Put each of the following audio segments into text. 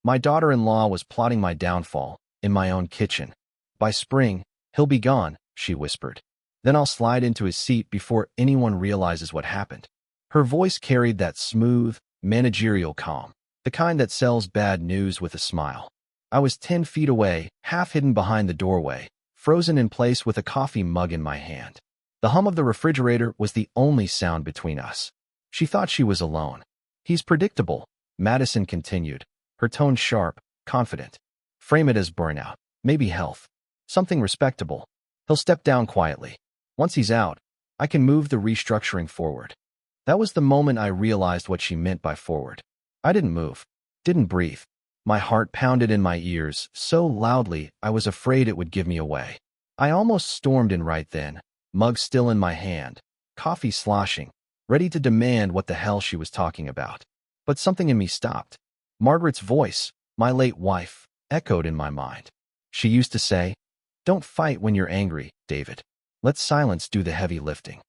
My daughter-in-law was plotting my downfall in my own kitchen. By spring, he'll be gone, she whispered. Then I'll slide into his seat before anyone realizes what happened. Her voice carried that smooth, managerial calm, the kind that sells bad news with a smile. I was 10 feet away, half hidden behind the doorway, frozen in place with a coffee mug in my hand. The hum of the refrigerator was the only sound between us. She thought she was alone. He's predictable, Madison continued, her tone sharp, confident. Frame it as burnout, maybe health, something respectable. He'll step down quietly. Once he's out, I can move the restructuring forward. That was the moment I realized what she meant by forward. I didn't move, didn't breathe. My heart pounded in my ears so loudly I was afraid it would give me away. I almost stormed in right then, mug still in my hand, coffee sloshing, ready to demand what the hell she was talking about. But something in me stopped. Margaret's voice, my late wife, echoed in my mind. She used to say, "Don't fight when you're angry, David. Let silence do the heavy lifting."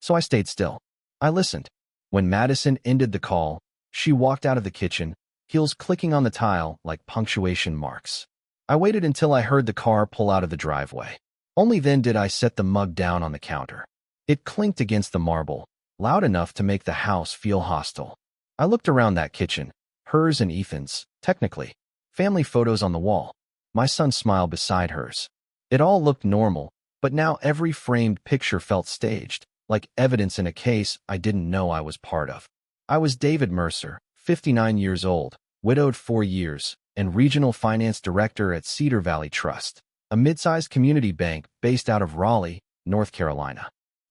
So I stayed still. I listened. When Madison ended the call, she walked out of the kitchen, heels clicking on the tile like punctuation marks. I waited until I heard the car pull out of the driveway. Only then did I set the mug down on the counter. It clinked against the marble, loud enough to make the house feel hostile. I looked around that kitchen, hers and Ethan's, technically. Family photos on the wall. My son's smile beside hers. It all looked normal, but now every framed picture felt staged, like evidence in a case I didn't know I was part of. I was David Mercer, 59 years old, widowed 4 years, and regional finance director at Cedar Valley Trust, a mid-sized community bank based out of Raleigh, North Carolina.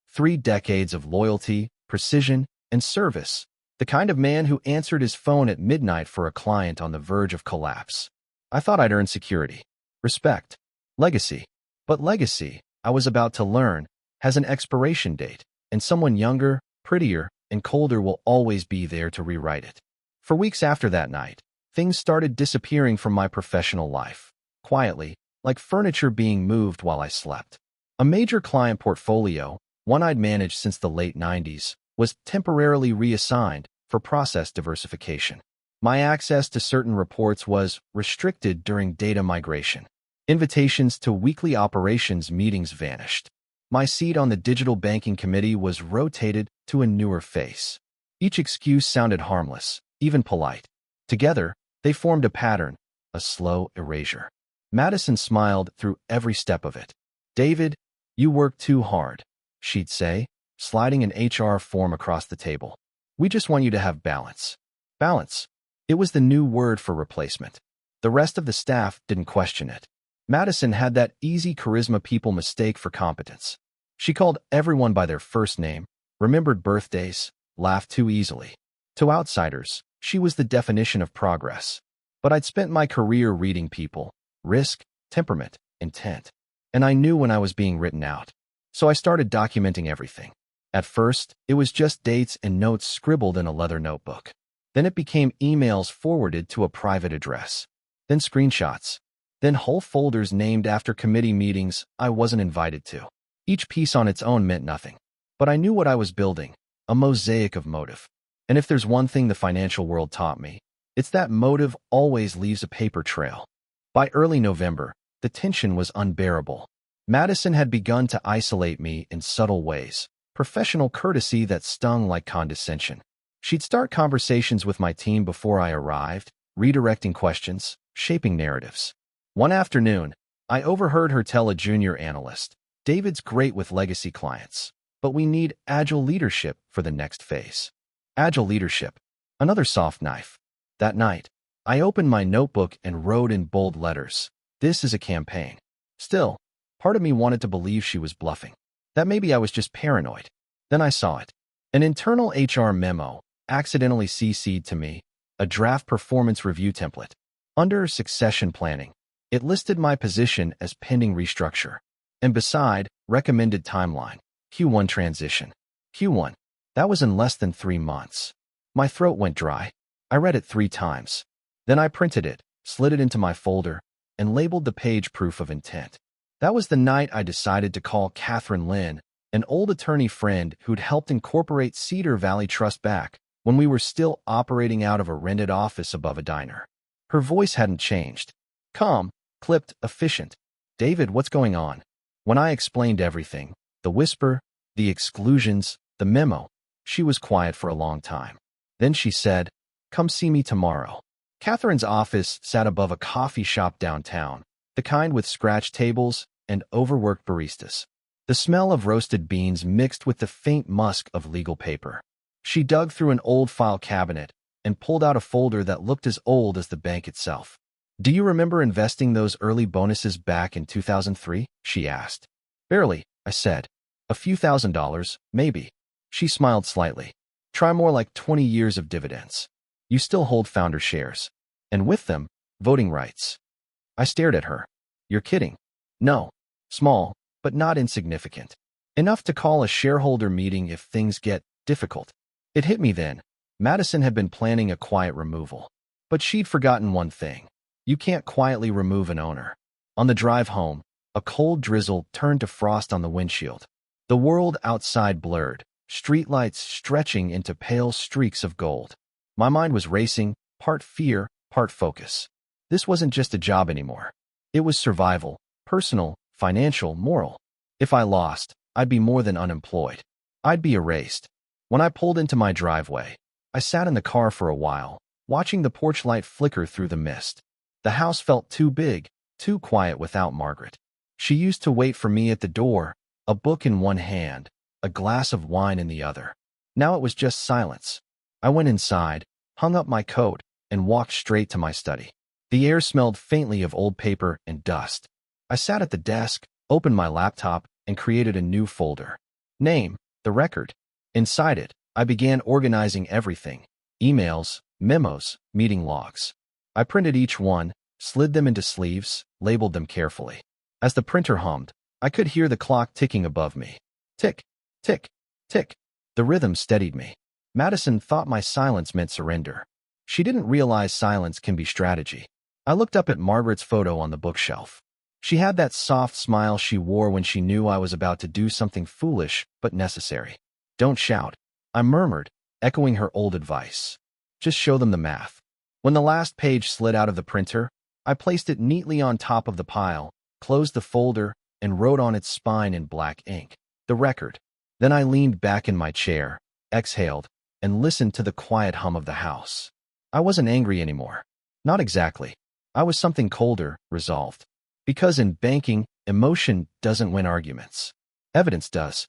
3 decades of loyalty, precision, and service. The kind of man who answered his phone at midnight for a client on the verge of collapse. I thought I'd earned security, respect, legacy. But legacy, I was about to learn, has an expiration date, and someone younger, prettier, and colder will always be there to rewrite it. For weeks after that night, things started disappearing from my professional life, quietly, like furniture being moved while I slept. A major client portfolio, one I'd managed since the late 90s, was temporarily reassigned for process diversification. My access to certain reports was restricted during data migration. Invitations to weekly operations meetings vanished. My seat on the digital banking committee was rotated to a newer face. Each excuse sounded harmless, even polite. Together, they formed a pattern, a slow erasure. Madison smiled through every step of it. "David, you work too hard," she'd say, sliding an HR form across the table. "We just want you to have balance." Balance. It was the new word for replacement. The rest of the staff didn't question it. Madison had that easy charisma people mistake for competence. She called everyone by their first name, remembered birthdays, laughed too easily. To outsiders, she was the definition of progress. But I'd spent my career reading people, risk, temperament, intent. And I knew when I was being written out. So I started documenting everything. At first, it was just dates and notes scribbled in a leather notebook. Then it became emails forwarded to a private address. Then screenshots. Then whole folders named after committee meetings I wasn't invited to. Each piece on its own meant nothing. But I knew what I was building, a mosaic of motive. And if there's one thing the financial world taught me, it's that motive always leaves a paper trail. By early November, the tension was unbearable. Madison had begun to isolate me in subtle ways, professional courtesy that stung like condescension. She'd start conversations with my team before I arrived, redirecting questions, shaping narratives. One afternoon, I overheard her tell a junior analyst, "David's great with legacy clients, but we need agile leadership for the next phase." Agile leadership. Another soft knife. That night, I opened my notebook and wrote in bold letters, "This is a campaign." Still, part of me wanted to believe she was bluffing. That maybe I was just paranoid. Then I saw it. An internal HR memo, accidentally CC'd to me, a draft performance review template. Under succession planning, it listed my position as pending restructure. And beside, recommended timeline, Q1 transition. Q1. That was in less than 3 months. My throat went dry. I read it 3 times. Then I printed it, slid it into my folder, and labeled the page proof of intent. That was the night I decided to call Catherine Lynn, an old attorney friend who'd helped incorporate Cedar Valley Trust back when we were still operating out of a rented office above a diner. Her voice hadn't changed. Calm, clipped, efficient. David, what's going on? When I explained everything, the whisper, the exclusions, the memo, she was quiet for a long time. Then she said, come see me tomorrow. Catherine's office sat above a coffee shop downtown, the kind with scratch tables and overworked baristas. The smell of roasted beans mixed with the faint musk of legal paper. She dug through an old file cabinet and pulled out a folder that looked as old as the bank itself. Do you remember investing those early bonuses back in 2003? She asked. Barely, I said. A few $1,000s, maybe. She smiled slightly. Try more like 20 years of dividends. You still hold founder shares. And with them, voting rights. I stared at her. You're kidding. No. Small, but not insignificant. Enough to call a shareholder meeting if things get difficult. It hit me then. Madison had been planning a quiet removal. But she'd forgotten one thing. You can't quietly remove an owner. On the drive home, a cold drizzle turned to frost on the windshield. The world outside blurred, streetlights stretching into pale streaks of gold. My mind was racing, part fear, part focus. This wasn't just a job anymore. It was survival, personal, financial, moral. If I lost, I'd be more than unemployed. I'd be erased. When I pulled into my driveway, I sat in the car for a while, watching the porch light flicker through the mist. The house felt too big, too quiet without Margaret. She used to wait for me at the door, a book in one hand, a glass of wine in the other. Now it was just silence. I went inside, hung up my coat, and walked straight to my study. The air smelled faintly of old paper and dust. I sat at the desk, opened my laptop, and created a new folder. Name, the record. Inside it, I began organizing everything. Emails, memos, meeting logs. I printed each one, slid them into sleeves, labeled them carefully. As the printer hummed, I could hear the clock ticking above me. Tick, tick, tick. The rhythm steadied me. Madison thought my silence meant surrender. She didn't realize silence can be strategy. I looked up at Margaret's photo on the bookshelf. She had that soft smile she wore when she knew I was about to do something foolish but necessary. Don't shout, I murmured, echoing her old advice. Just show them the math. When the last page slid out of the printer, I placed it neatly on top of the pile, closed the folder, and wrote on its spine in black ink, the record. Then I leaned back in my chair, exhaled, and listened to the quiet hum of the house. I wasn't angry anymore. Not exactly. I was something colder, resolved. Because in banking, emotion doesn't win arguments. Evidence does.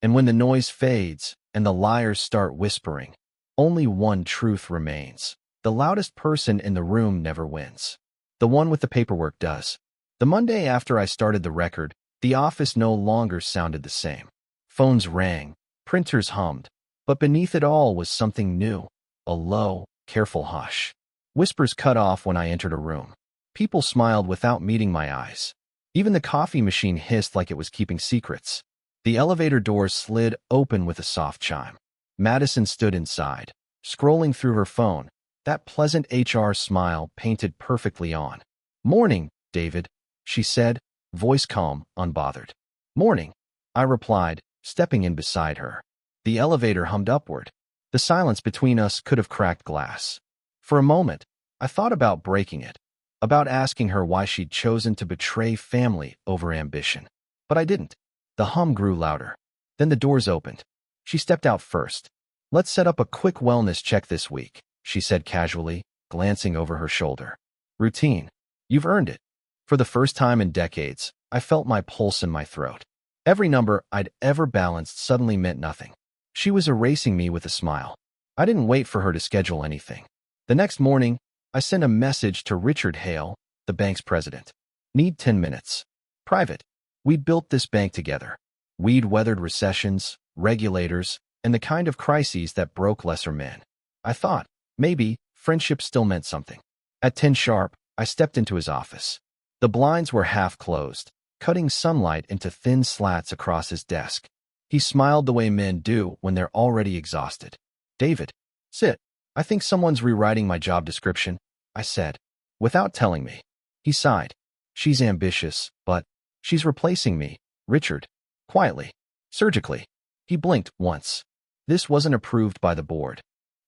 And when the noise fades and the liars start whispering, only one truth remains. The loudest person in the room never wins. The one with the paperwork does. The Monday after I started the record, the office no longer sounded the same. Phones rang, printers hummed, but beneath it all was something new, a low, careful hush. Whispers cut off when I entered a room. People smiled without meeting my eyes. Even the coffee machine hissed like it was keeping secrets. The elevator doors slid open with a soft chime. Madison stood inside, scrolling through her phone, that pleasant HR smile painted perfectly on. Morning, David, she said, voice calm, unbothered. Morning, I replied, stepping in beside her. The elevator hummed upward. The silence between us could have cracked glass. For a moment, I thought about breaking it, about asking her why she'd chosen to betray family over ambition. But I didn't. The hum grew louder. Then the doors opened. She stepped out first. Let's set up a quick wellness check this week, she said casually, glancing over her shoulder. Routine. You've earned it. For the first time in decades, I felt my pulse in my throat. Every number I'd ever balanced suddenly meant nothing. She was erasing me with a smile. I didn't wait for her to schedule anything. The next morning, I sent a message to Richard Hale, the bank's president. Need 10 minutes. Private. We'd built this bank together. We'd weathered recessions, regulators, and the kind of crises that broke lesser men. I thought, maybe, friendship still meant something. At 10 sharp, I stepped into his office. The blinds were half closed, cutting sunlight into thin slats across his desk. He smiled the way men do when they're already exhausted. David, sit. I think someone's rewriting my job description, I said, without telling me. He sighed. She's ambitious, but she's replacing me, Richard. Quietly. Surgically. He blinked once. This wasn't approved by the board.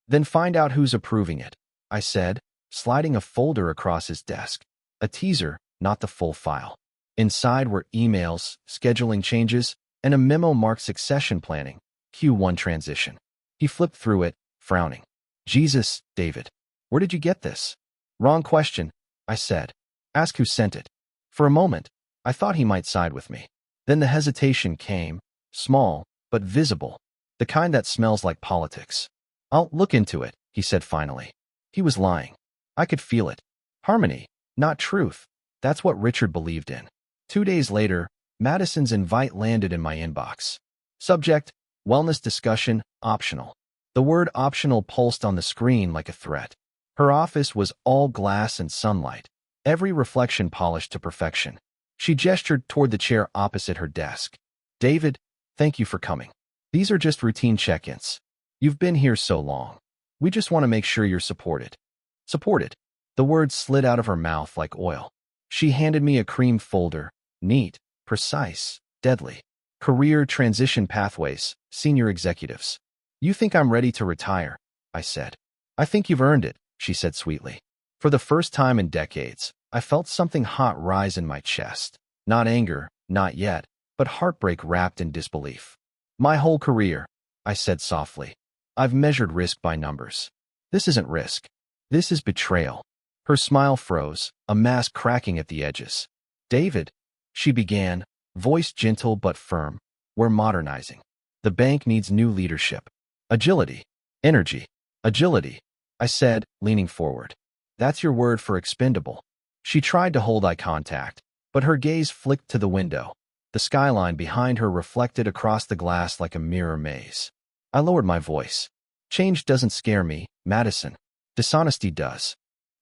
Then find out who's approving it, I said, sliding a folder across his desk. A teaser, not the full file. Inside were emails, scheduling changes, and a memo marked succession planning, Q1 transition. He flipped through it, frowning. Jesus, David, where did you get this? Wrong question, I said. Ask who sent it. For a moment, I thought he might side with me. Then the hesitation came, small, but visible, the kind that smells like politics. I'll look into it, he said finally. He was lying. I could feel it. Harmony, not truth. That's what Richard believed in. 2 days later, Madison's invite landed in my inbox. Subject, wellness discussion, optional. The word optional pulsed on the screen like a threat. Her office was all glass and sunlight, every reflection polished to perfection. She gestured toward the chair opposite her desk. David, thank you for coming. These are just routine check-ins. You've been here so long. We just want to make sure you're supported. Supported. The words slid out of her mouth like oil. She handed me a cream folder, neat, precise, deadly. Career transition pathways, senior executives. You think I'm ready to retire, I said. I think you've earned it, she said sweetly. For the first time in decades, I felt something hot rise in my chest. Not anger, not yet, but heartbreak wrapped in disbelief. My whole career, I said softly. I've measured risk by numbers. This isn't risk. This is betrayal. Her smile froze, a mask cracking at the edges. David, she began, voice gentle but firm. We're modernizing. The bank needs new leadership. Agility. Energy. Agility. I said, leaning forward. That's your word for expendable. She tried to hold eye contact, but her gaze flicked to the window. The skyline behind her reflected across the glass like a mirror maze. I lowered my voice. Change doesn't scare me, Madison. Dishonesty does.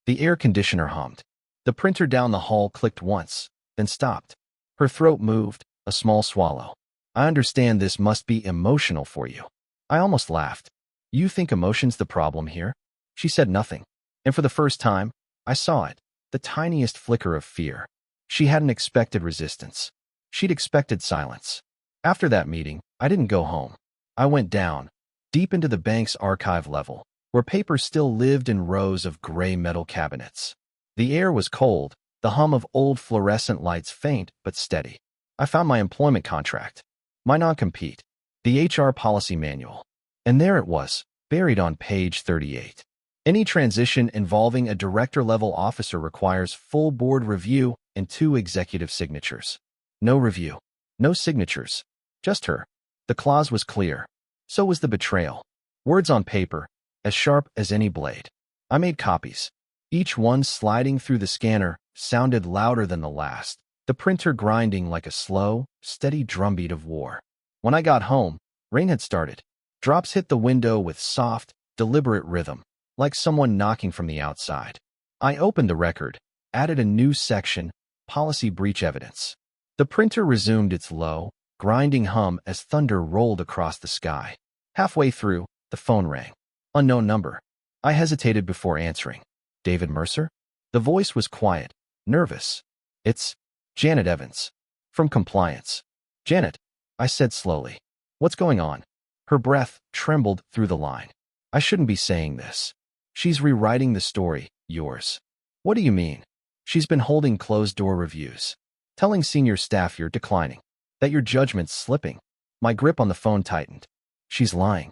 The air conditioner hummed. The printer down the hall clicked once, then stopped. Her throat moved, a small swallow. I understand this must be emotional for you. I almost laughed. You think emotion's the problem here? She said nothing. And for the first time, I saw it, the tiniest flicker of fear. She hadn't expected resistance. She'd expected silence. After that meeting, I didn't go home. I went down, deep into the bank's archive level, where paper still lived in rows of gray metal cabinets. The air was cold, the hum of old fluorescent lights faint but steady. I found my employment contract, my non-compete, the HR policy manual. And there it was, buried on page 38. Any transition involving a director-level officer requires full board review and 2 executive signatures. No review. No signatures. Just her. The clause was clear. So was the betrayal. Words on paper, as sharp as any blade. I made copies. Each one sliding through the scanner sounded louder than the last, the printer grinding like a slow, steady drumbeat of war. When I got home, rain had started. Drops hit the window with soft, deliberate rhythm, like someone knocking from the outside. I opened the record, added a new section, policy breach evidence. The printer resumed its low, grinding hum as thunder rolled across the sky. Halfway through, the phone rang. Unknown number. I hesitated before answering. David Mercer? The voice was quiet, nervous. It's Janet Evans. From compliance. Janet, I said slowly. What's going on? Her breath trembled through the line. I shouldn't be saying this. She's rewriting the story, yours. What do you mean? She's been holding closed-door reviews. Telling senior staff you're declining. That your judgment's slipping. My grip on the phone tightened. She's lying.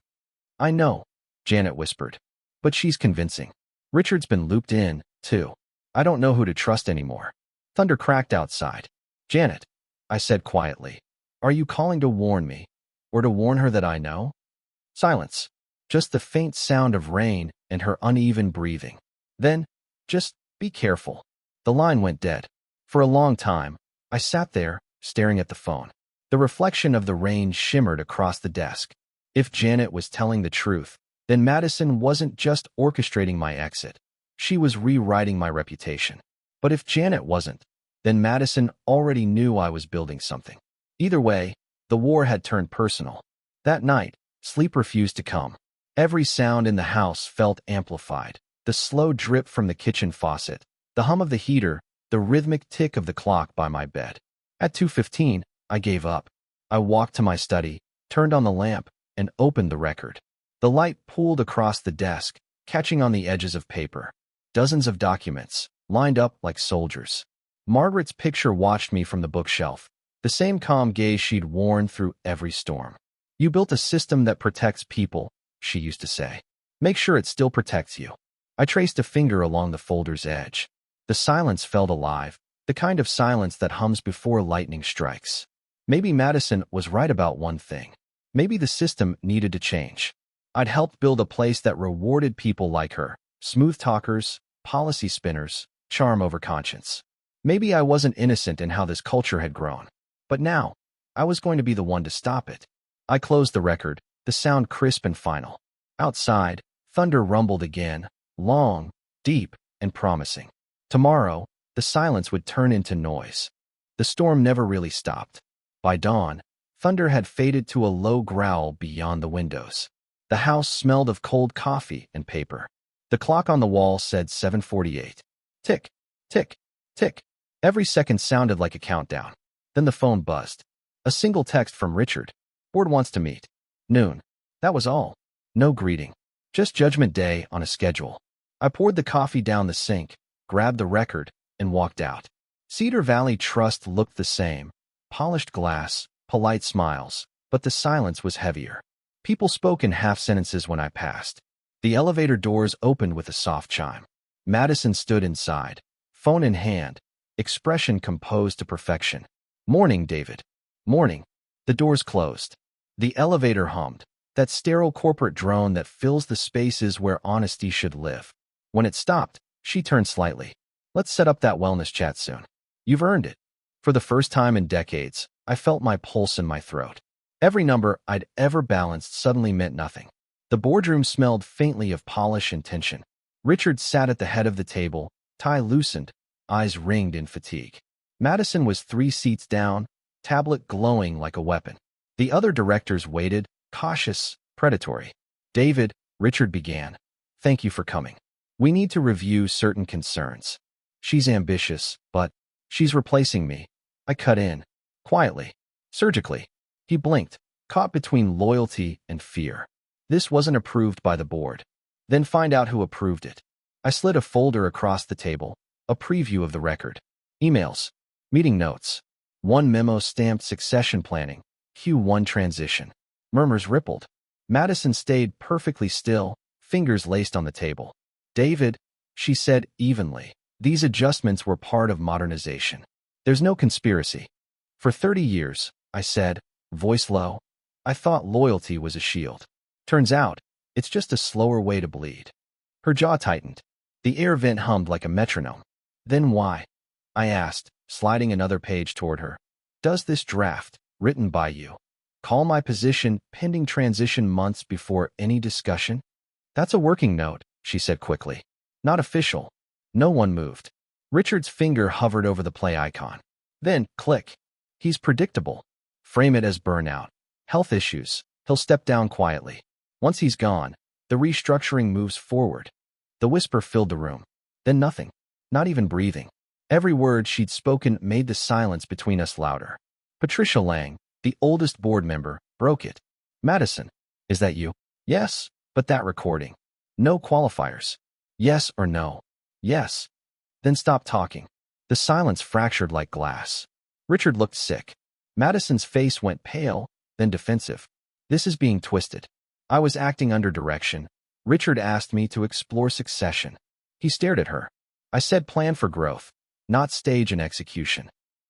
I know, Janet whispered. But she's convincing. Richard's been looped in, too. I don't know who to trust anymore. Thunder cracked outside. Janet, I said quietly. Are you calling to warn me? Or to warn her that I know? Silence. Just the faint sound of rain and her uneven breathing. Then, just be careful. The line went dead. For a long time, I sat there, staring at the phone. The reflection of the rain shimmered across the desk. If Janet was telling the truth, then Madison wasn't just orchestrating my exit. She was rewriting my reputation. But if Janet wasn't, then Madison already knew I was building something. Either way, the war had turned personal. That night, sleep refused to come. Every sound in the house felt amplified. The slow drip from the kitchen faucet, the hum of the heater, the rhythmic tick of the clock by my bed. At 2:15, I gave up. I walked to my study, turned on the lamp, and opened the record. The light pooled across the desk, catching on the edges of paper. Dozens of documents, lined up like soldiers. Margaret's picture watched me from the bookshelf, the same calm gaze she'd worn through every storm. You built a system that protects people, she used to say. Make sure it still protects you. I traced a finger along the folder's edge. The silence felt alive, the kind of silence that hums before lightning strikes. Maybe Madison was right about one thing. Maybe the system needed to change. I'd helped build a place that rewarded people like her, smooth talkers, policy spinners, charm over conscience. Maybe I wasn't innocent in how this culture had grown. But now, I was going to be the one to stop it. I closed the record, the sound crisp and final. Outside, thunder rumbled again, long, deep, and promising. Tomorrow, the silence would turn into noise. The storm never really stopped. By dawn, thunder had faded to a low growl beyond the windows. The house smelled of cold coffee and paper. The clock on the wall said 7:48. Tick, tick, tick. Every second sounded like a countdown. Then the phone buzzed. A single text from Richard. Board wants to meet. Noon. That was all. No greeting. Just Judgment Day on a schedule. I poured the coffee down the sink, grabbed the record, and walked out. Cedar Valley Trust looked the same. Polished glass, polite smiles, but the silence was heavier. People spoke in half sentences when I passed. The elevator doors opened with a soft chime. Madison stood inside, phone in hand, expression composed to perfection. Morning, David. Morning. The doors closed. The elevator hummed, that sterile corporate drone that fills the spaces where honesty should live. When it stopped, she turned slightly. Let's set up that wellness chat soon. You've earned it. For the first time in decades, I felt my pulse in my throat. Every number I'd ever balanced suddenly meant nothing. The boardroom smelled faintly of polish and tension. Richard sat at the head of the table, tie loosened, eyes ringed in fatigue. Madison was 3 seats down, tablet glowing like a weapon. The other directors waited, cautious, predatory. David, Richard began. Thank you for coming. We need to review certain concerns. She's ambitious, but she's replacing me. I cut in. Quietly. Surgically. He blinked, caught between loyalty and fear. This wasn't approved by the board. Then find out who approved it. I slid a folder across the table, a preview of the record. Emails. Meeting notes. One memo stamped succession planning. Q1 transition. Murmurs rippled. Madison stayed perfectly still, fingers laced on the table. David, she said evenly, these adjustments were part of modernization. There's no conspiracy. For 30 years, I said, voice low, I thought loyalty was a shield. Turns out, it's just a slower way to bleed. Her jaw tightened. The air vent hummed like a metronome. Then why? I asked, sliding another page toward her. Does this draft, written by you, call my position pending transition months before any discussion? That's a working note, she said quickly. Not official. No one moved. Richard's finger hovered over the play icon. Then, click. He's predictable. Frame it as burnout. Health issues. He'll step down quietly. Once he's gone, the restructuring moves forward. The whisper filled the room. Then nothing. Not even breathing. Every word she'd spoken made the silence between us louder. Patricia Lang, the oldest board member, broke it. Madison, is that you? Yes, but that recording. No qualifiers. Yes or no. Yes. Then stop talking. The silence fractured like glass. Richard looked sick. Madison's face went pale, then defensive. This is being twisted. I was acting under direction. Richard asked me to explore succession. He stared at her. I said plan for growth, not stage and execution.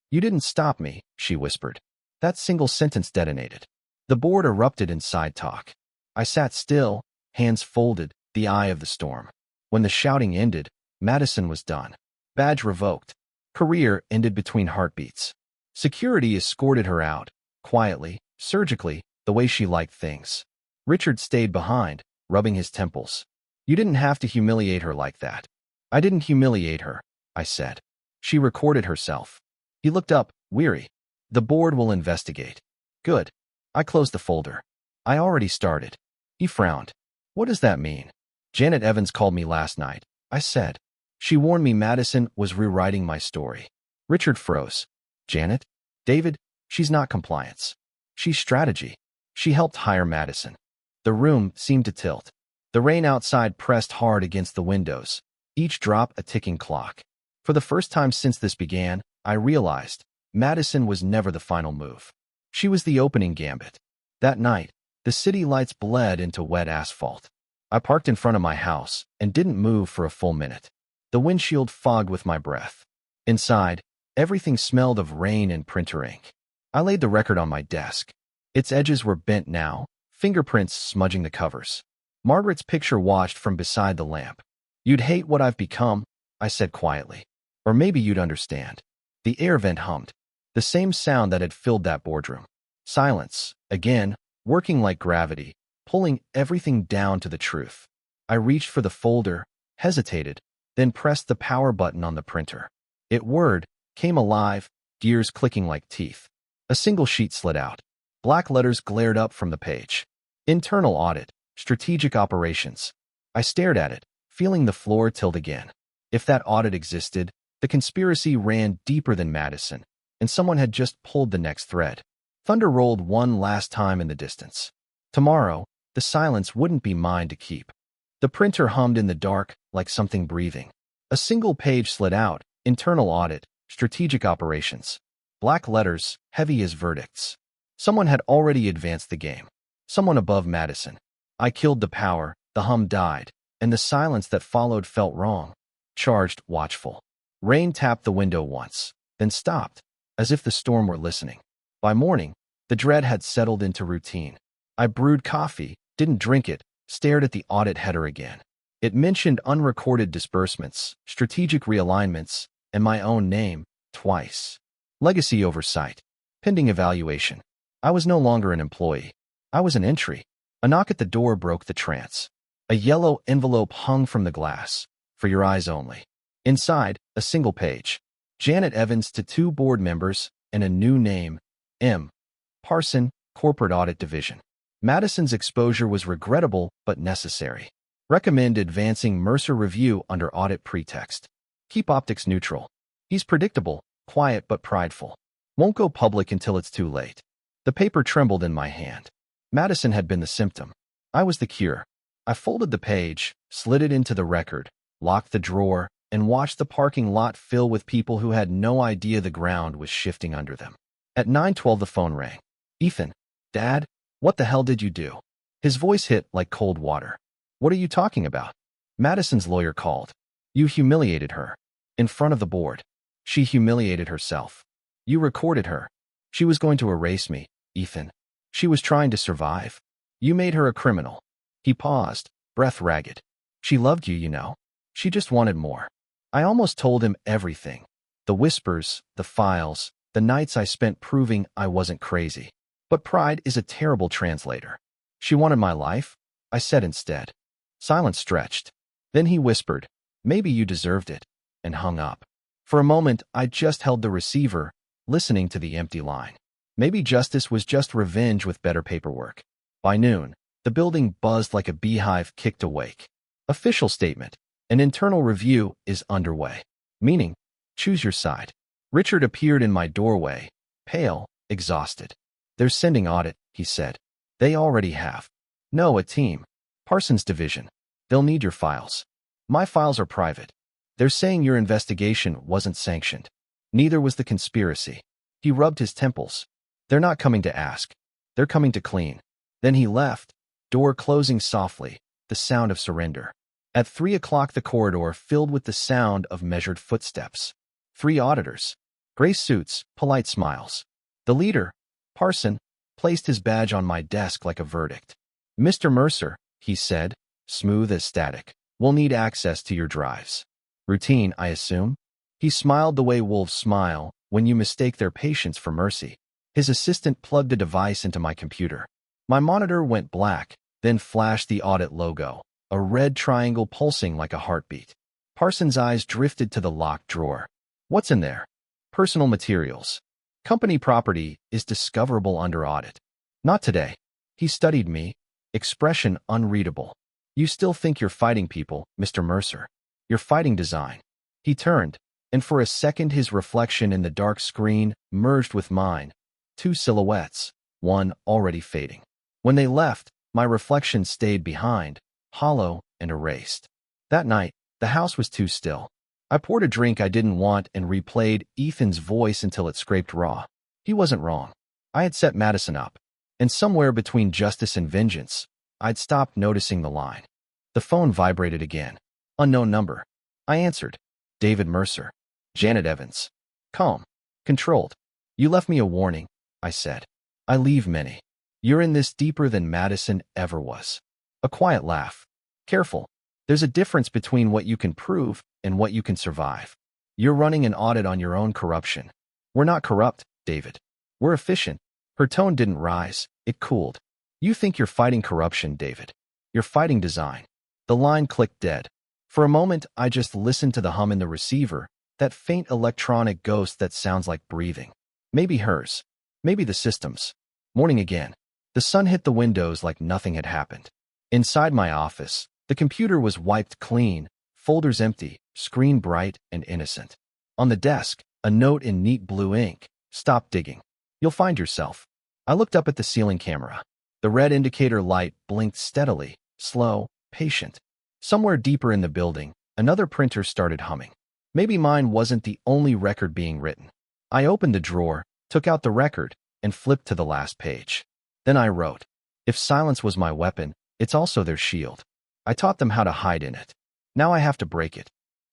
You didn't stop me, she whispered. That single sentence detonated. The board erupted in side talk. I sat still, hands folded, the eye of the storm. When the shouting ended, Madison was done. Badge revoked. Career ended between heartbeats. Security escorted her out, quietly, surgically, the way she liked things. Richard stayed behind, rubbing his temples. You didn't have to humiliate her like that. I didn't humiliate her, I said. She recorded herself. He looked up, weary. The board will investigate. Good. I closed the folder. I already started. He frowned. What does that mean? Janet Evans called me last night, I said. She warned me Madison was rewriting my story. Richard froze. Janet? David, she's not compliance. She's strategy. She helped hire Madison. The room seemed to tilt. The rain outside pressed hard against the windows. each drop a ticking clock. For the first time since this began, I realized Madison was never the final move. She was the opening gambit. That night, the city lights bled into wet asphalt. I parked in front of my house and didn't move for a full minute. The windshield fogged with my breath. Inside, everything smelled of rain and printer ink. I laid the record on my desk. Its edges were bent now, fingerprints smudging the covers. Margaret's picture watched from beside the lamp. "You'd hate what I've become," I said quietly. "Or maybe you'd understand." The air vent hummed, the same sound that had filled that boardroom. Silence, again, working like gravity, pulling everything down to the truth. I reached for the folder, hesitated, then pressed the power button on the printer. It whirred, came alive, gears clicking like teeth. A single sheet slid out. Black letters glared up from the page. Internal audit, strategic operations. I stared at it, feeling the floor tilt again. If that audit existed, the conspiracy ran deeper than Madison, and someone had just pulled the next thread. Thunder rolled one last time in the distance. Tomorrow, the silence wouldn't be mine to keep. The printer hummed in the dark, like something breathing. A single page slid out, internal audit, strategic operations. Black letters, heavy as verdicts. Someone had already advanced the game. Someone above Madison. I killed the power, the hum died, and the silence that followed felt wrong. Charged, watchful. Rain tapped the window once, then stopped, as if the storm were listening. By morning, the dread had settled into routine. I brewed coffee, didn't drink it, stared at the audit header again. It mentioned unrecorded disbursements, strategic realignments, and my own name, twice. Legacy oversight. Pending evaluation. I was no longer an employee. I was an entry. A knock at the door broke the trance. A yellow envelope hung from the glass. For your eyes only. Inside, a single page. Janet Evans to 2 board members, and a new name, M. Parson, Corporate Audit Division. Madison's exposure was regrettable but necessary. Recommend advancing Mercer review under audit pretext. Keep optics neutral. He's predictable, quiet but prideful. Won't go public until it's too late. The paper trembled in my hand. Madison had been the symptom. I was the cure. I folded the page, slid it into the record, locked the drawer, and watched the parking lot fill with people who had no idea the ground was shifting under them. At 9:12 the phone rang. "Ethan, Dad, what the hell did you do?" His voice hit like cold water. "What are you talking about?" Madison's lawyer called. "You humiliated her. In front of the board. She humiliated herself. You recorded her. She was going to erase me, Ethan. She was trying to survive. You made her a criminal." He paused, breath ragged. "She loved you, you know. She just wanted more." I almost told him everything. The whispers, the files, the nights I spent proving I wasn't crazy. But pride is a terrible translator. "She wanted my life," I said instead. Silence stretched. Then he whispered, "Maybe you deserved it," and hung up. For a moment, I just held the receiver, listening to the empty line. Maybe justice was just revenge with better paperwork. By noon, the building buzzed like a beehive kicked awake. Official statement. An internal review is underway. Meaning, choose your side. Richard appeared in my doorway, pale, exhausted. "They're sending audit," he said. "They already have." "No, a team. Parsons Division. They'll need your files." "My files are private. They're saying your investigation wasn't sanctioned. Neither was the conspiracy." He rubbed his temples. "They're not coming to ask. They're coming to clean." Then he left, door closing softly, the sound of surrender. At 3 o'clock the corridor filled with the sound of measured footsteps. 3 auditors. Gray suits, polite smiles. The leader, Parson, placed his badge on my desk like a verdict. "Mr. Mercer," he said, smooth as static, "we'll need access to your drives." "Routine, I assume?" He smiled the way wolves smile when you mistake their patience for mercy. His assistant plugged a device into my computer. My monitor went black, then flashed the audit logo, a red triangle pulsing like a heartbeat. Parsons' eyes drifted to the locked drawer. "What's in there?" "Personal materials. Company property is discoverable under audit." "Not today." He studied me, expression unreadable. "You still think you're fighting people, Mr. Mercer. You're fighting design." He turned, and for a second his reflection in the dark screen merged with mine. 2 silhouettes, one already fading. When they left, my reflection stayed behind, hollow and erased. That night, The house was too still. I poured a drink I didn't want and replayed Ethan's voice until it scraped raw. He wasn't wrong. I had set Madison up. And somewhere between justice and vengeance, I'd stopped noticing the line. The phone vibrated again. Unknown number. I answered. David Mercer. Janet Evans. Calm. Controlled. You left me a warning, I said. I leave many. You're in this deeper than Madison ever was. A quiet laugh. Careful. There's a difference between what you can prove and what you can survive. You're running an audit on your own corruption. We're not corrupt, David. We're efficient. Her tone didn't rise. It cooled. You think you're fighting corruption, David. You're fighting design. The line clicked dead. For a moment, I just listened to the hum in the receiver, that faint electronic ghost that sounds like breathing. Maybe hers. Maybe the system's. Morning again. The sun hit the windows like nothing had happened. Inside my office, the computer was wiped clean, folders empty, screen bright and innocent. On the desk, a note in neat blue ink. Stop digging. You'll find yourself. I looked up at the ceiling camera. The red indicator light blinked steadily, slow, patient. Somewhere deeper in the building, another printer started humming. Maybe mine wasn't the only record being written. I opened the drawer, took out the record, and flipped to the last page. Then I wrote, if silence was my weapon, it's also their shield. I taught them how to hide in it. Now I have to break it.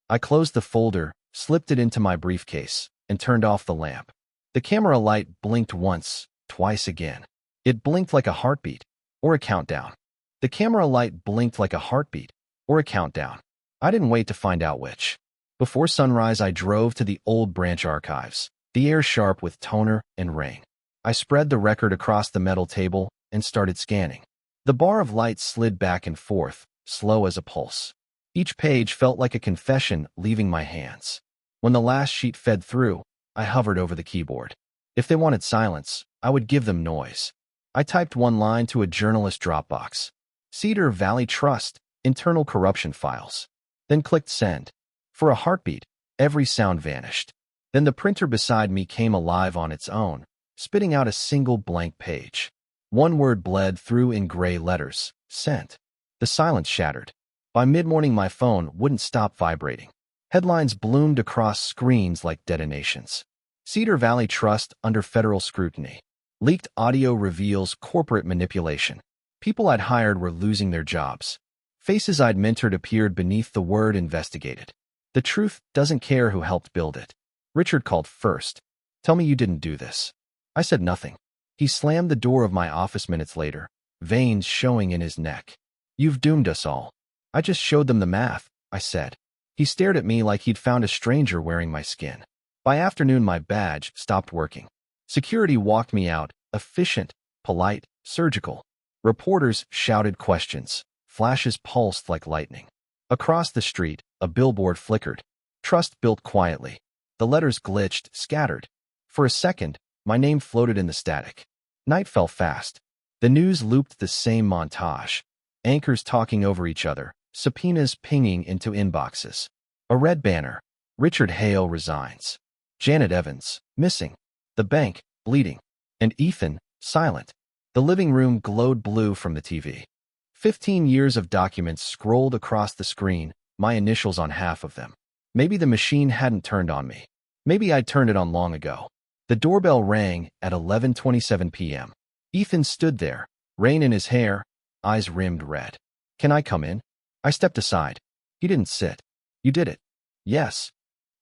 I closed the folder, slipped it into my briefcase, and turned off the lamp. The camera light blinked once, twice again. It blinked like a heartbeat, or a countdown. The camera light blinked like a heartbeat, or a countdown. I didn't wait to find out which. Before sunrise, I drove to the old branch archives, the air sharp with toner and rain. I spread the record across the metal table and started scanning. The bar of light slid back and forth, slow as a pulse. Each page felt like a confession leaving my hands. When the last sheet fed through, I hovered over the keyboard. If they wanted silence, I would give them noise. I typed one line to a journalist Dropbox. Cedar Valley Trust, internal corruption files. Then clicked send. For a heartbeat, every sound vanished. Then the printer beside me came alive on its own, spitting out a single blank page. One word bled through in gray letters, sent. The silence shattered. By mid-morning, my phone wouldn't stop vibrating. Headlines bloomed across screens like detonations. Cedar Valley Trust under federal scrutiny. Leaked audio reveals corporate manipulation. People I'd hired were losing their jobs. Faces I'd mentored appeared beneath the word investigated. The truth doesn't care who helped build it. Richard called first. Tell me you didn't do this. I said nothing. He slammed the door of my office minutes later, veins showing in his neck. You've doomed us all. I just showed them the math, I said. He stared at me like he'd found a stranger wearing my skin. By afternoon, my badge stopped working. Security walked me out, efficient, polite, surgical. Reporters shouted questions. Flashes pulsed like lightning. Across the street, a billboard flickered. Trust built quietly. The letters glitched, scattered. For a second, my name floated in the static. Night fell fast. The news looped the same montage. Anchors talking over each other, subpoenas pinging into inboxes. A red banner. Richard Hale resigns. Janet Evans, missing. The bank, bleeding. And Ethan, silent. The living room glowed blue from the TV. 15 years of documents scrolled across the screen, my initials on half of them. Maybe the machine hadn't turned on me. Maybe I'd turned it on long ago. The doorbell rang at 11:27 p.m. Ethan stood there, rain in his hair, eyes rimmed red. Can I come in? I stepped aside. He didn't sit. You did it. Yes.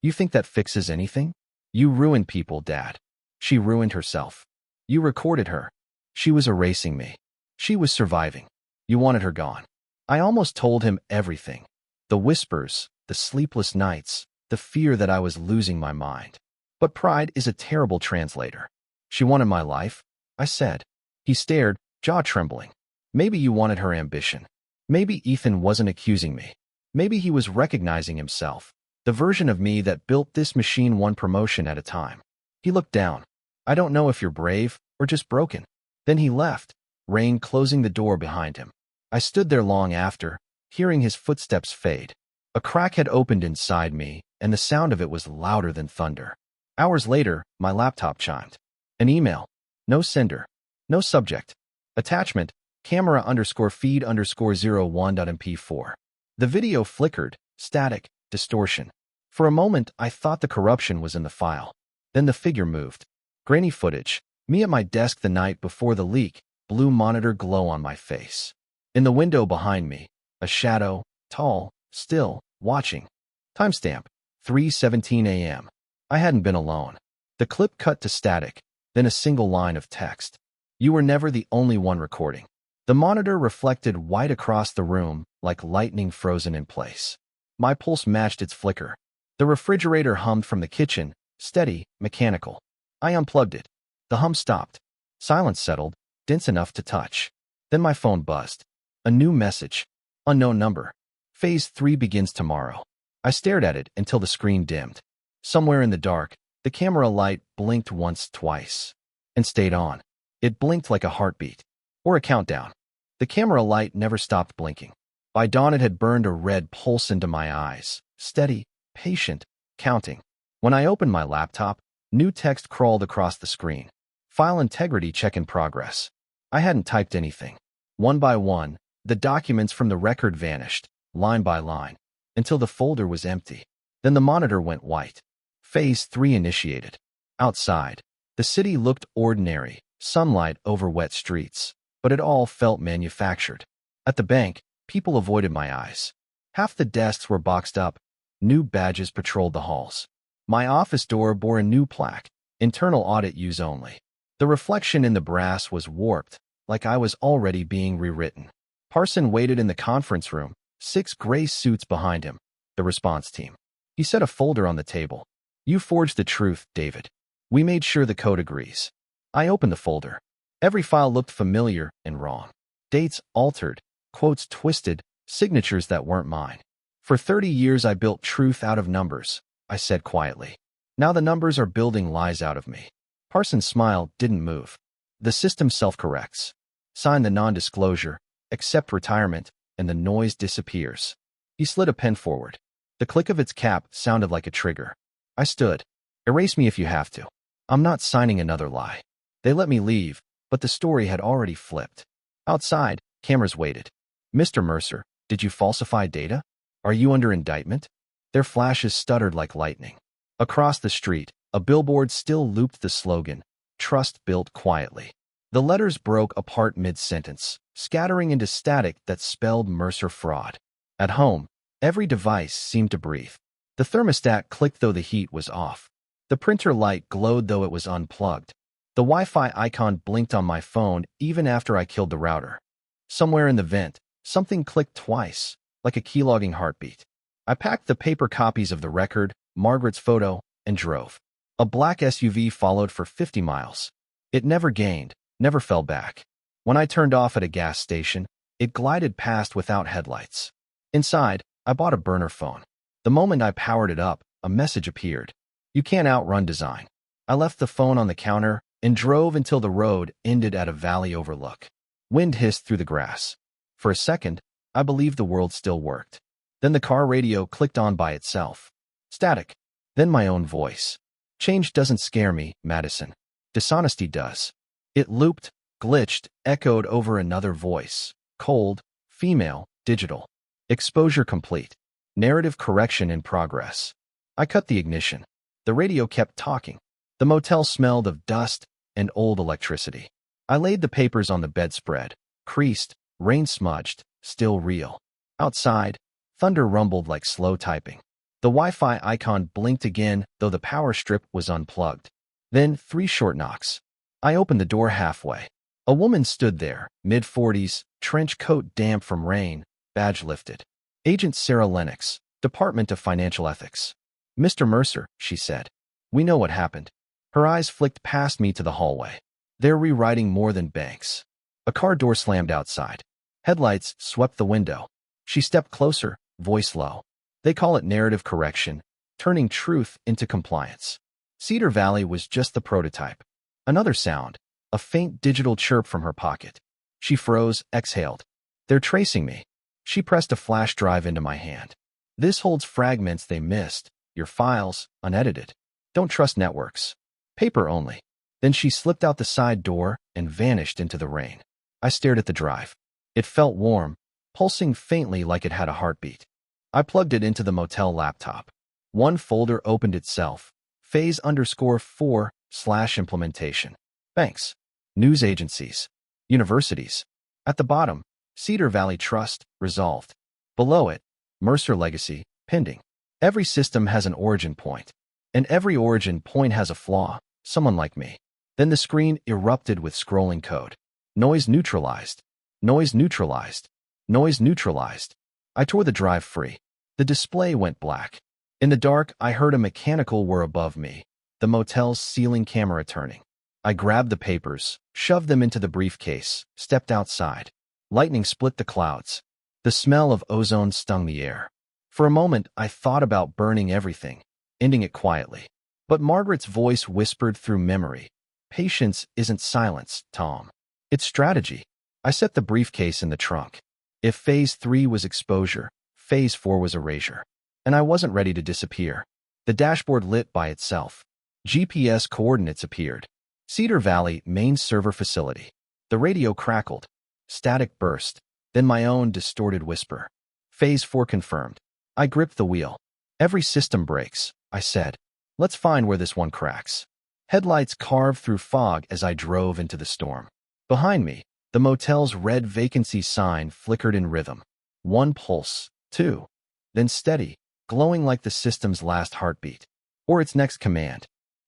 You think that fixes anything? You ruined people, Dad. She ruined herself. You recorded her. She was erasing me. She was surviving. You wanted her gone. I almost told him everything. The whispers, the sleepless nights, the fear that I was losing my mind. But pride is a terrible translator. She wanted my life, I said. He stared, jaw trembling. Maybe you wanted her ambition. Maybe Ethan wasn't accusing me. Maybe he was recognizing himself, the version of me that built this machine one promotion at a time. He looked down. I don't know if you're brave or just broken. Then he left, rain closing the door behind him. I stood there long after, hearing his footsteps fade. A crack had opened inside me, and the sound of it was louder than thunder. Hours later, my laptop chimed. An email. No sender. No subject. Attachment, camera_feed_01.mp4. The video flickered, static, distortion. For a moment, I thought the corruption was in the file. Then the figure moved. Grainy footage. Me at my desk the night before the leak, blue monitor glow on my face. In the window behind me, a shadow, tall, still, watching. Timestamp, 3:17 a.m. I hadn't been alone. The clip cut to static, then a single line of text. You were never the only one recording. The monitor reflected white across the room, like lightning frozen in place. My pulse matched its flicker. The refrigerator hummed from the kitchen, steady, mechanical. I unplugged it. The hum stopped. Silence settled, dense enough to touch. Then my phone buzzed. A new message. Unknown number. Phase 3 begins tomorrow. I stared at it until the screen dimmed. Somewhere in the dark, the camera light blinked once, twice, and stayed on. It blinked like a heartbeat, or a countdown. The camera light never stopped blinking. By dawn, it had burned a red pulse into my eyes, steady, patient, counting. When I opened my laptop, new text crawled across the screen. File integrity check in progress. I hadn't typed anything. One by one, the documents from the record vanished, line by line, until the folder was empty. Then the monitor went white. Phase 3 initiated. Outside, the city looked ordinary, sunlight over wet streets, but it all felt manufactured. At the bank, people avoided my eyes. Half the desks were boxed up. New badges patrolled the halls. My office door bore a new plaque, internal audit use only. The reflection in the brass was warped, like I was already being rewritten. Parson waited in the conference room, 6 gray suits behind him, the response team. He set a folder on the table. You forged the truth, David. We made sure the code agrees. I opened the folder. Every file looked familiar and wrong. Dates altered, quotes twisted, signatures that weren't mine. For 30 years I built truth out of numbers, I said quietly. Now the numbers are building lies out of me. Parsons' smile didn't move. The system self-corrects. Sign the non-disclosure, accept retirement, and the noise disappears. He slid a pen forward. The click of its cap sounded like a trigger. I stood. Erase me if you have to. I'm not signing another lie. They let me leave, but the story had already flipped. Outside, cameras waited. Mr. Mercer, did you falsify data? Are you under indictment? Their flashes stuttered like lightning. Across the street, a billboard still looped the slogan, "Trust built quietly." The letters broke apart mid-sentence, scattering into static that spelled Mercer fraud. At home, every device seemed to breathe. The thermostat clicked though the heat was off. The printer light glowed though it was unplugged. The Wi-Fi icon blinked on my phone even after I killed the router. Somewhere in the vent, something clicked twice, like a keylogging heartbeat. I packed the paper copies of the record, Margaret's photo, and drove. A black SUV followed for 50 miles. It never gained, never fell back. When I turned off at a gas station, it glided past without headlights. Inside, I bought a burner phone. The moment I powered it up, a message appeared. You can't outrun design. I left the phone on the counter and drove until the road ended at a valley overlook. Wind hissed through the grass. For a second, I believed the world still worked. Then the car radio clicked on by itself. Static. Then my own voice. Change doesn't scare me, Madison. Dishonesty does. It looped, glitched, echoed over another voice. Cold, female, digital. Exposure complete. Narrative correction in progress. I cut the ignition. The radio kept talking. The motel smelled of dust and old electricity. I laid the papers on the bedspread. Creased, rain-smudged, still real. Outside, thunder rumbled like slow typing. The Wi-Fi icon blinked again, though the power strip was unplugged. Then 3 short knocks. I opened the door halfway. A woman stood there, mid-40s, trench coat damp from rain, badge lifted. Agent Sarah Lennox, Department of Financial Ethics. Mr. Mercer, she said. We know what happened. Her eyes flicked past me to the hallway. They're rewriting more than banks. A car door slammed outside. Headlights swept the window. She stepped closer, voice low. They call it narrative correction, turning truth into compliance. Cedar Valley was just the prototype. Another sound, a faint digital chirp from her pocket. She froze, exhaled. They're tracing me. She pressed a flash drive into my hand. This holds fragments they missed, your files, unedited. Don't trust networks. Paper only. Then she slipped out the side door and vanished into the rain. I stared at the drive. It felt warm, pulsing faintly like it had a heartbeat. I plugged it into the motel laptop. One folder opened itself. Phase_4/implementation. Banks. News agencies. Universities. At the bottom, Cedar Valley Trust, resolved. Below it, Mercer Legacy, pending. Every system has an origin point. And every origin point has a flaw, someone like me. Then the screen erupted with scrolling code. Noise neutralized. Noise neutralized. Noise neutralized. I tore the drive free. The display went black. In the dark, I heard a mechanical whir above me, the motel's ceiling camera turning. I grabbed the papers, shoved them into the briefcase, stepped outside. Lightning split the clouds. The smell of ozone stung the air. For a moment, I thought about burning everything, ending it quietly. But Margaret's voice whispered through memory. Patience isn't silence, Tom. It's strategy. I set the briefcase in the trunk. If Phase 3 was exposure, Phase 4 was erasure. And I wasn't ready to disappear. The dashboard lit by itself. GPS coordinates appeared. Cedar Valley main server facility. The radio crackled. Static burst. Then my own distorted whisper. Phase 4 confirmed. I gripped the wheel. Every system breaks, I said. Let's find where this one cracks. Headlights carved through fog as I drove into the storm. Behind me, the motel's red vacancy sign flickered in rhythm. 1 pulse, 2. Then steady, glowing like the system's last heartbeat. Or its next command.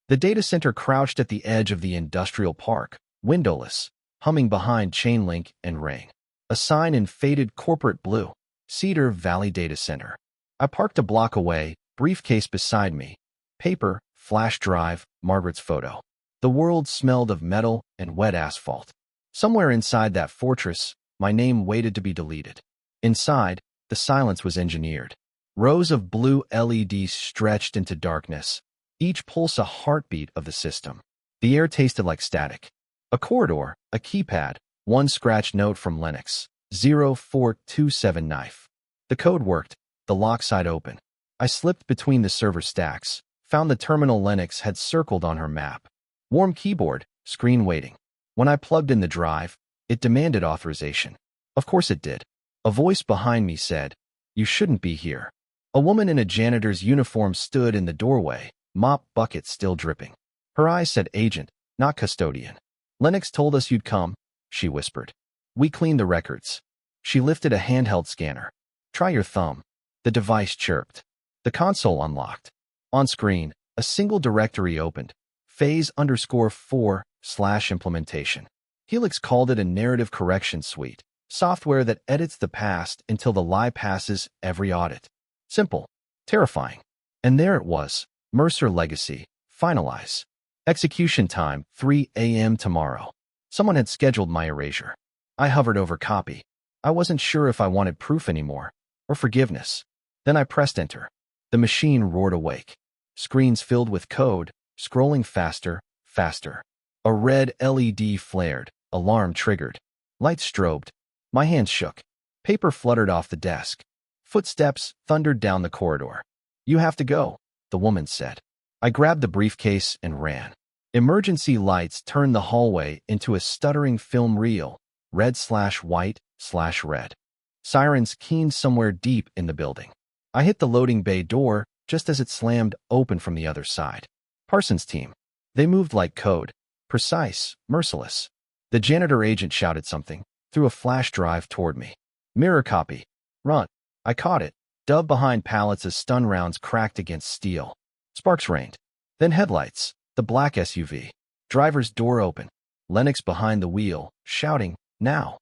The data center crouched at the edge of the industrial park, windowless, humming behind chain link and ring. A sign in faded corporate blue. Cedar Valley Data Center. I parked a block away, briefcase beside me. Paper, flash drive, Margaret's photo. The world smelled of metal and wet asphalt. Somewhere inside that fortress, my name waited to be deleted. Inside, the silence was engineered. Rows of blue LEDs stretched into darkness, each pulse a heartbeat of the system. The air tasted like static. A corridor, a keypad, one scratch note from Linux. 0427 knife. The code worked, the lock side open. I slipped between the server stacks, found the terminal Linux had circled on her map. Warm keyboard, screen waiting. When I plugged in the drive, it demanded authorization. Of course it did. A voice behind me said, "You shouldn't be here." A woman in a janitor's uniform stood in the doorway, mop bucket still dripping. Her eyes said agent, not custodian. "Linux told us you'd come," she whispered. "We cleaned the records." She lifted a handheld scanner. "Try your thumb." The device chirped. The console unlocked. On screen, a single directory opened. Phase_4/implementation. Helix called it a narrative correction suite, software that edits the past until the lie passes every audit. Simple. Terrifying. And there it was. Mercer Legacy. Finalize. Execution time, 3 a.m. tomorrow. Someone had scheduled my erasure. I hovered over copy. I wasn't sure if I wanted proof anymore, or forgiveness. Then I pressed enter. The machine roared awake. Screens filled with code, scrolling faster, faster. A red LED flared. Alarm triggered. Lights strobed. My hands shook. Paper fluttered off the desk. Footsteps thundered down the corridor. "You have to go," the woman said. I grabbed the briefcase and ran. Emergency lights turned the hallway into a stuttering film reel, red/white/red. Sirens keened somewhere deep in the building. I hit the loading bay door just as it slammed open from the other side. Parsons' team. They moved like code. Precise, merciless. The janitor agent shouted something, threw a flash drive toward me. "Mirror copy. Run." I caught it, dove behind pallets as stun rounds cracked against steel. Sparks rained. Then headlights, the black SUV. Driver's door open. Lennox behind the wheel, shouting, "Now."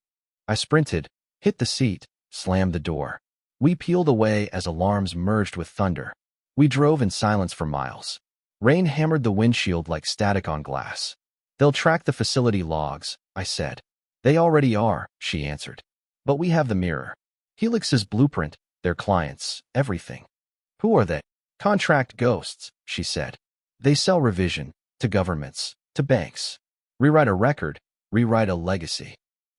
I sprinted, hit the seat, slammed the door. We peeled away as alarms merged with thunder. We drove in silence for miles. Rain hammered the windshield like static on glass. "They'll track the facility logs," I said. "They already are," she answered. "But we have the mirror. Helix's blueprint, their clients, everything." "Who are they?" "Contract ghosts," she said. "They sell revision, to governments, to banks. Rewrite a record, rewrite a legacy."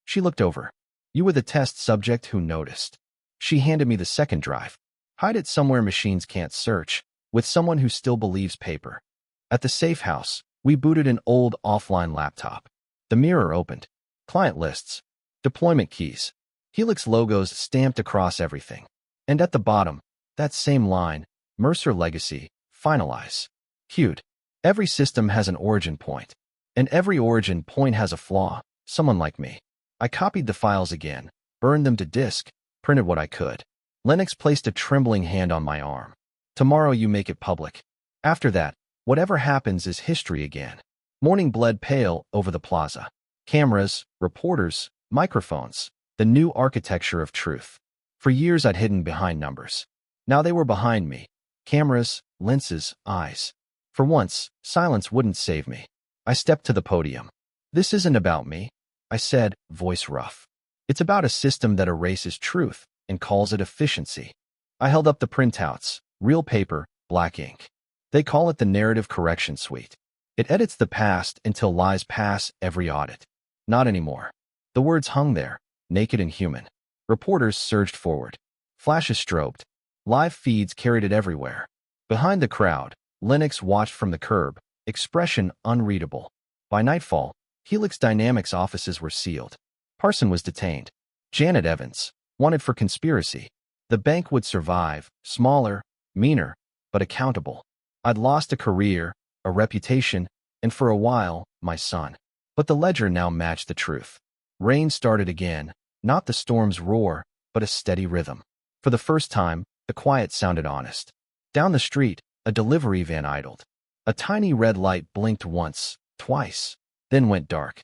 She looked over. "You were the test subject who noticed." She handed me the second drive. "Hide it somewhere machines can't search, with someone who still believes paper." At the safe house, we booted an old offline laptop. The mirror opened. Client lists. Deployment keys. Helix logos stamped across everything. And at the bottom, That same line, Mercer legacy, finalize. Cute. Every system has an origin point. And every origin point has a flaw, someone like me. I copied the files again, burned them to disk, printed what I could. Lennox placed a trembling hand on my arm. Tomorrow you make it public. After that, whatever happens is history again. Morning bled pale over the plaza. Cameras, reporters, microphones, the new architecture of truth. For years I'd hidden behind numbers. Now they were behind me. Cameras, lenses, eyes. For once, silence wouldn't save me. I stepped to the podium. This isn't about me, I said, voice rough. It's about a system that erases truth and calls it efficiency. I held up the printouts, real paper, black ink. They call it the narrative correction suite. It edits the past until lies pass every audit. Not anymore. The words hung there, naked and human. Reporters surged forward. Flashes strobed. Live feeds carried it everywhere. Behind the crowd, Lennox watched from the curb, expression unreadable. By nightfall, Helix Dynamics offices were sealed. Parson was detained. Janet Evans, wanted for conspiracy. The bank would survive, smaller, meaner, but accountable. I'd lost a career, a reputation, and for a while, my son. But the ledger now matched the truth. Rain started again, not the storm's roar, but a steady rhythm. For the first time, the quiet sounded honest. Down the street, a delivery van idled. A tiny red light blinked once, twice, then went dark.